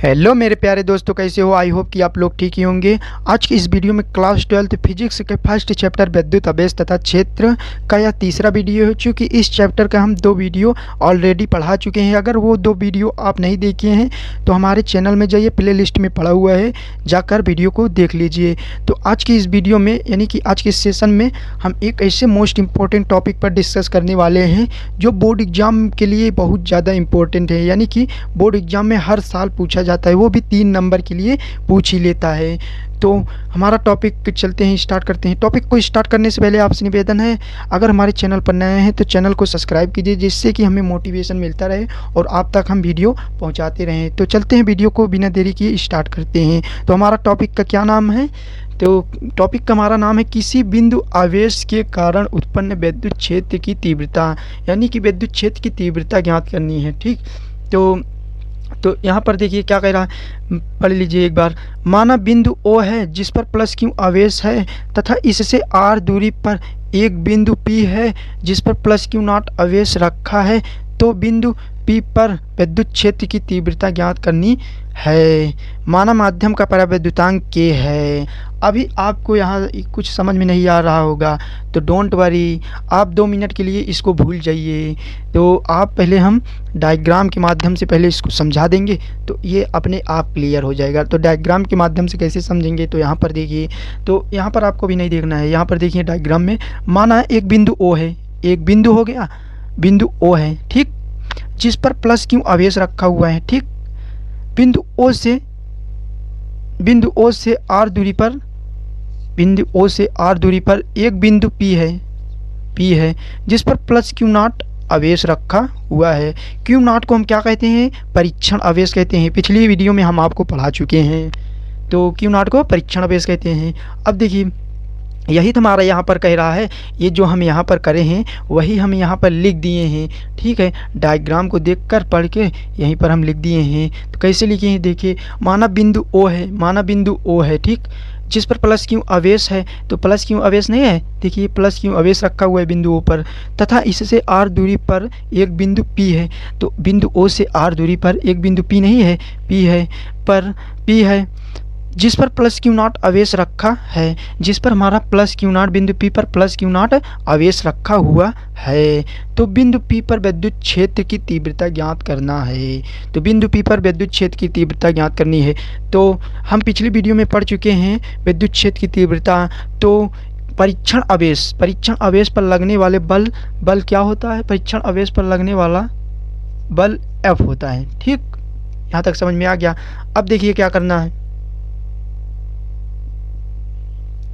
Hello मेरे प्यारे दोस्तों, कैसे हो? आई होप कि आप लोग ठीक ही होंगे। आज की इस वीडियो में क्लास 12 फिजिक्स के फर्स्ट चैप्टर विद्युत आवेश तथा क्षेत्र का यह तीसरा वीडियो है। चूँकि इस चैप्टर का हम 2 वीडियो ऑलरेडी पढ़ा चुके हैं। अगर वो 2 वीडियो आप नहीं देखे हैं तो हमारे चैनल में जाइए, प्ले लिस्ट में पड़ा हुआ है, जाकर वीडियो को देख लीजिए। तो आज की इस वीडियो में यानी कि आज के इस सेशन में हम एक ऐसे मोस्ट इम्पॉर्टेंट टॉपिक पर डिस्कस करने वाले हैं जो बोर्ड एग्ज़ाम के लिए बहुत ज़्यादा इम्पोर्टेंट है। यानी कि बोर्ड एग्ज़ाम में हर साल पूछा जाता है, वो भी 3 नंबर के लिए पूछ ही लेता है। तो हमारा टॉपिक चलते हैं, स्टार्ट करते हैं। टॉपिक को स्टार्ट करने से पहले आपसे निवेदन है, अगर हमारे चैनल पर नए हैं तो चैनल को सब्सक्राइब कीजिए, जिससे कि हमें मोटिवेशन मिलता रहे और आप तक हम वीडियो पहुंचाते रहें। तो चलते हैं, वीडियो को बिना देरी किए स्टार्ट करते हैं। तो हमारा टॉपिक का क्या नाम है? तो टॉपिक का हमारा नाम है किसी बिंदु आवेश के कारण उत्पन्न विद्युत क्षेत्र की तीव्रता, यानी कि विद्युत क्षेत्र की तीव्रता ज्ञात करनी है। ठीक, तो यहाँ पर देखिए क्या कह रहा है, पढ़ लीजिए एक बार। माना बिंदु O है जिस पर प्लस Q आवेश है तथा इससे R दूरी पर एक बिंदु P है जिस पर प्लस Q नॉट आवेश रखा है, तो बिंदु P पर विद्युत क्षेत्र की तीव्रता ज्ञात करनी है। माना माध्यम का परावैद्युतांक K है। अभी आपको यहाँ कुछ समझ में नहीं आ रहा होगा तो डोंट वरी, आप 2 मिनट के लिए इसको भूल जाइए। तो आप पहले हम डायग्राम के माध्यम से पहले इसको समझा देंगे तो ये अपने आप क्लियर हो जाएगा। तो डायग्राम के माध्यम से कैसे समझेंगे, तो यहाँ पर देखिए, तो यहाँ पर आपको भी नहीं देखना है। यहाँ पर देखिए डायग्राम में, माना एक बिंदु O है, एक बिंदु हो गया, बिंदु O है, ठीक, जिस पर प्लस Q आवेश रखा हुआ है। ठीक, बिंदु O से R दूरी पर, बिंदु O से R दूरी पर एक बिंदु P है जिस पर प्लस Q नॉट आवेश रखा हुआ है। Q नॉट को हम क्या कहते हैं? परीक्षण आवेश कहते हैं। पिछली वीडियो में हम आपको पढ़ा चुके हैं। तो Q नॉट को परीक्षण आवेश कहते हैं। अब देखिए, यही तो हमारा यहाँ पर कह रहा है, ये जो हम यहाँ पर करे हैं वही हम यहाँ पर लिख दिए हैं। ठीक है, डायग्राम को देखकर पढ़ के यहीं पर हम लिख दिए हैं। तो कैसे लिखे हैं देखिए, माना बिंदु O है, ठीक, जिस पर प्लस Q आवेश है, तो प्लस Q आवेश नहीं है, देखिए प्लस Q आवेश रखा हुआ है बिंदु O पर, तथा इससे R दूरी पर एक बिंदु P है। तो बिंदु O से R दूरी पर एक बिंदु P नहीं है, P है जिस पर प्लस Q नॉट आवेश रखा है, जिस पर हमारा प्लस Q नॉट, बिंदु P पर प्लस Q नॉट आवेश रखा हुआ है। तो बिंदु P पर विद्युत क्षेत्र की तीव्रता ज्ञात करना है। तो बिंदु P पर विद्युत क्षेत्र की तीव्रता ज्ञात करनी है। तो हम पिछली वीडियो में पढ़ चुके हैं विद्युत क्षेत्र की तीव्रता। तो परीक्षण आवेश पर लगने वाले बल क्या होता है? परीक्षण आवेश पर लगने वाला बल F होता है। ठीक, यहाँ तक समझ में आ गया। अब देखिए क्या करना है,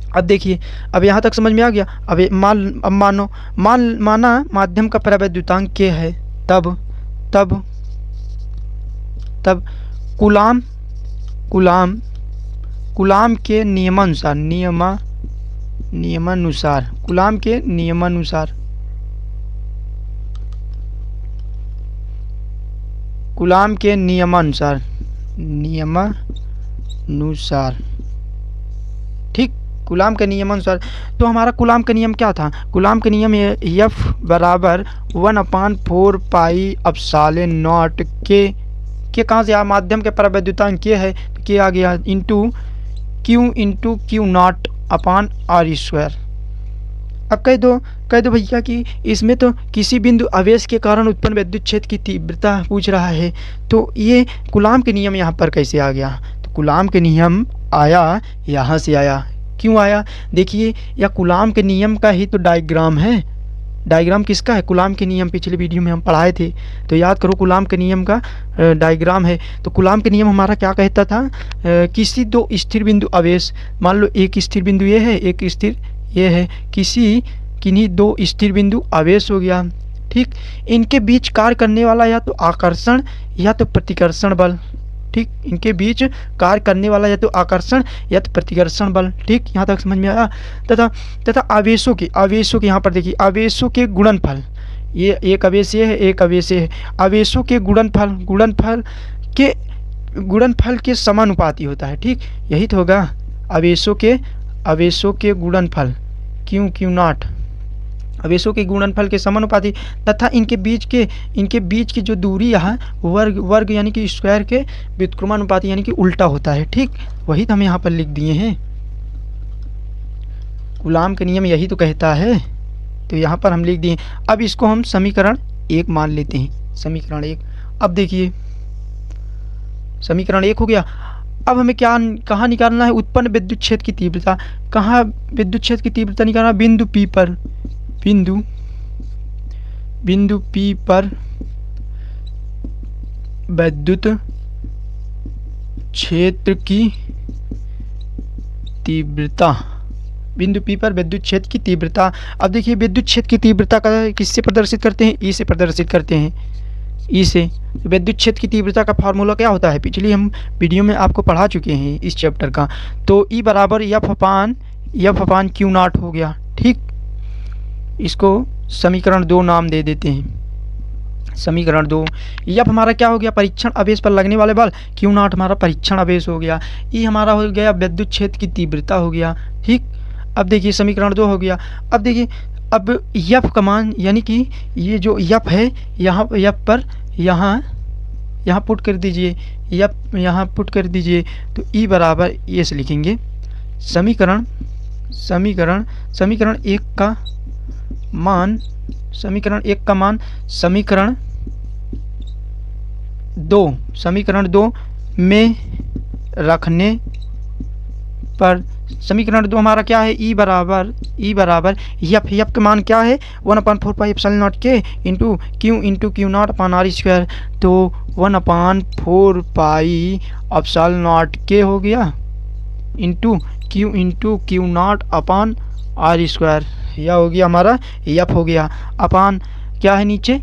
अब देखिए, अब यहाँ तक समझ में आ गया। अब माना माध्यम का परावैद्युतांक K है, तब कूलाम के नियमानुसार, ठीक, कूलाम के नियमानुसार। तो हमारा कूलाम का नियम क्या था? कूलाम का नियम F बराबर 1/4 पाई एप्सिलॉन नॉट के कहाँ से आया? माध्यम के परावैद्युतांक K है तो K आ गया into Q not upon R square. अब कह दो भैया कि इसमें तो किसी बिंदु आवेश के कारण उत्पन्न विद्युत क्षेत्र की तीव्रता पूछ रहा है, तो ये कूलाम के नियम यहाँ पर कैसे आ गया? तो कूलाम के नियम आया, यहाँ से आया। क्यों आया? देखिए, यह कूलाम के नियम का ही तो डायग्राम है। डायग्राम किसका है? कूलाम के नियम, पिछले वीडियो में हम पढ़ाए थे, तो याद करो, कूलाम के नियम का डायग्राम है। तो कूलाम के नियम हमारा क्या कहता था? किसी 2 स्थिर बिंदु आवेश, मान लो एक स्थिर बिंदु ये है, एक स्थिर ये है, किन्हीं 2 स्थिर बिंदु आवेश हो गया, ठीक, इनके बीच कार्य करने वाला या तो आकर्षण या तो प्रतिकर्षण बल, ठीक, इनके बीच कार्य करने वाला या तो आकर्षण या तो प्रतिकर्षण बल। ठीक, यहाँ तक समझ में आया। तथा आवेशों के यहाँ पर देखिए, आवेशों के गुणनफल, ये एक आवेश ये है, एक आवेश ये है, आवेशों के गुणनफल के समानुपाती होता है। ठीक, यही तो होगा, आवेशों के गुणनफल Q नॉट आवेशों के गुणनफल के समानुपाती तथा इनके बीच की जो दूरी है वर्ग यानी कि स्क्वायर के व्युत्क्रमानुपाती यानी कि उल्टा होता है। ठीक, वही तो हम यहाँ पर लिख दिए हैं, कूलाम का नियम यही तो कहता है, तो यहाँ पर हम लिख दिए। अब इसको हम समीकरण 1 मान लेते हैं, समीकरण 1। अब देखिए समीकरण 1 हो गया। अब हमें कहाँ निकालना है, उत्पन्न विद्युत क्षेत्र की तीव्रता। कहाँ विद्युत क्षेत्र की तीव्रता निकालना, बिंदु P पर, बिंदु P पर विद्युत क्षेत्र की तीव्रता, बिंदु P पर विद्युत क्षेत्र की तीव्रता। अब देखिए विद्युत क्षेत्र की तीव्रता का किससे प्रदर्शित करते हैं, E से प्रदर्शित करते हैं, E से। विद्युत क्षेत्र की तीव्रता का फार्मूला क्या होता है, पिछली हम वीडियो में आपको पढ़ा चुके हैं इस चैप्टर का। तो E बराबर F अपान Q नॉट हो गया। ठीक, इसको समीकरण 2 नाम दे देते हैं, समीकरण 2। F हमारा क्या हो गया, परीक्षण आवेश पर लगने वाले बल, Q नॉट हमारा परीक्षण आवेश हो गया, E हमारा हो गया विद्युत क्षेत्र की तीव्रता हो गया। ठीक, अब देखिए समीकरण 2 हो गया। अब देखिए अब F का मान यानी कि ये जो F है यहाँ F पर यहाँ पुट कर दीजिए, F यहाँ पुट कर दीजिए, तो E बराबर ये से लिखेंगे समीकरण 1 का मान, समीकरण 2 में रखने पर समीकरण 2 हमारा क्या है, E बराबर F का मान क्या है, 1/4 पाई एप्सिलॉन नॉट के into Q not upon R square. तो 1/4 पाई एप्सिलॉन नॉट के हो गया into Q not upon R square, यह हो गया हमारा F हो गया, अपान क्या है नीचे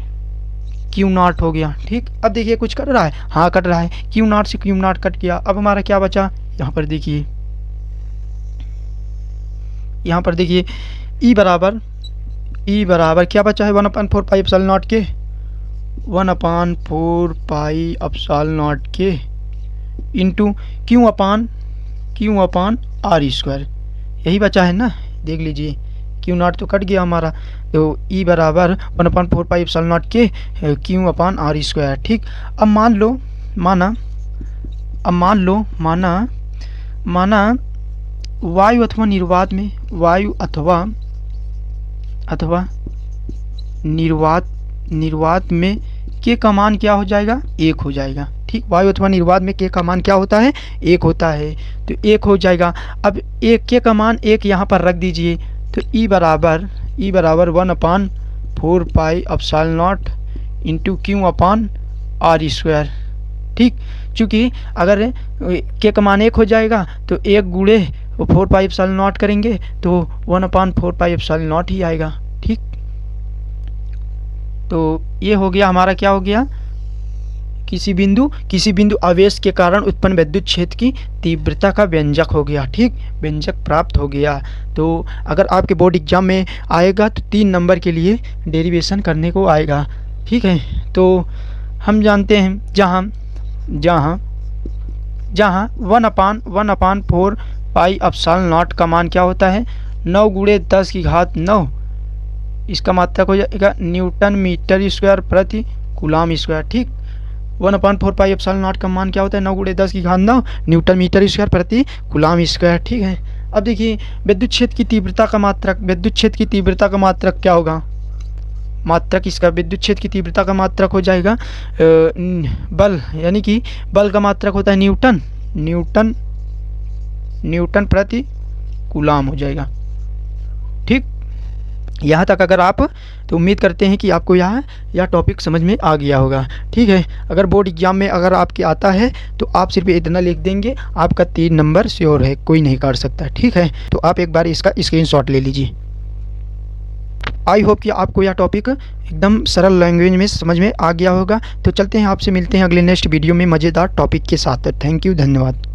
Q नॉट हो गया। ठीक, अब देखिए कुछ कट रहा है, हाँ कट रहा है, Q नॉट से Q नॉट कट गया। अब हमारा क्या बचा, यहाँ पर देखिए, यहाँ पर देखिए E बराबर क्या बचा है, 1/4 पाई एप्सिलॉन नॉट के, 1/4 पाई एप्सिलॉन नॉट के इंटू Q अपान R स्क्वायर, यही बचा है ना, देख लीजिए Q नॉट तो कट गया हमारा, तो E बराबर 1/4 पाई एप्सिलॉन नॉट के Q अपान R स्क्वायर। ठीक, अब माना वायु अथवा निर्वात में, वायु अथवा निर्वात में के का मान क्या हो जाएगा, 1 हो जाएगा। ठीक, वायु अथवा निर्वात में के का मान क्या होता है, 1 होता है, तो 1 हो जाएगा। अब के का मान 1 यहाँ पर रख दीजिए, तो E बराबर 1/4 pi epsilon not into Q upon R square. ठीक, चूँकि अगर के का मान 1 हो जाएगा तो 1 गुणे 4 पाई एप्सिलॉन नॉट करेंगे तो 1/4 पाई एप्सिलॉन नॉट ही आएगा। ठीक, तो ये हो गया हमारा, क्या हो गया, किसी बिंदु आवेश के कारण उत्पन्न विद्युत क्षेत्र की तीव्रता का व्यंजक हो गया। ठीक, व्यंजक प्राप्त हो गया। तो अगर आपके बोर्ड एग्जाम में आएगा तो 3 नंबर के लिए डेरिवेशन करने को आएगा। ठीक है, तो हम जानते हैं जहाँ 1/4 पाई एप्सिलॉन नॉट का मान क्या होता है, 9 गुणे 10 की घात 9, इसका मात्रक हो जाएगा न्यूटन मीटर स्क्वायर प्रति कूलाम स्क्वायर। ठीक, 1/4 पाई एप्सिलॉन नॉट का मान क्या होता है, 9 गुणे 10 की घात 9 न्यूटन मीटर स्क्वायर प्रति कूलाम स्क्वायर। ठीक है, अब देखिए विद्युत क्षेत्र की तीव्रता का मात्रक क्या होगा, मात्रक इसका विद्युत क्षेत्र की तीव्रता का मात्रक हो जाएगा बल, यानी कि बल का मात्रक होता है न्यूटन प्रति कूलाम हो जाएगा। ठीक, यहाँ तक अगर आप, तो उम्मीद करते हैं कि आपको यह टॉपिक समझ में आ गया होगा। ठीक है, अगर बोर्ड एग्जाम में अगर आपके आता है तो आप सिर्फ इतना लिख देंगे, आपका 3 नंबर श्योर है, कोई नहीं काट सकता। ठीक है, तो आप एक बार इसका स्क्रीनशॉट ले लीजिए। आई होप कि आपको यह टॉपिक एकदम सरल लैंग्वेज में समझ में आ गया होगा। तो चलते हैं, आपसे मिलते हैं अगले नेक्स्ट वीडियो में मज़ेदार टॉपिक के साथ। थैंक यू, धन्यवाद।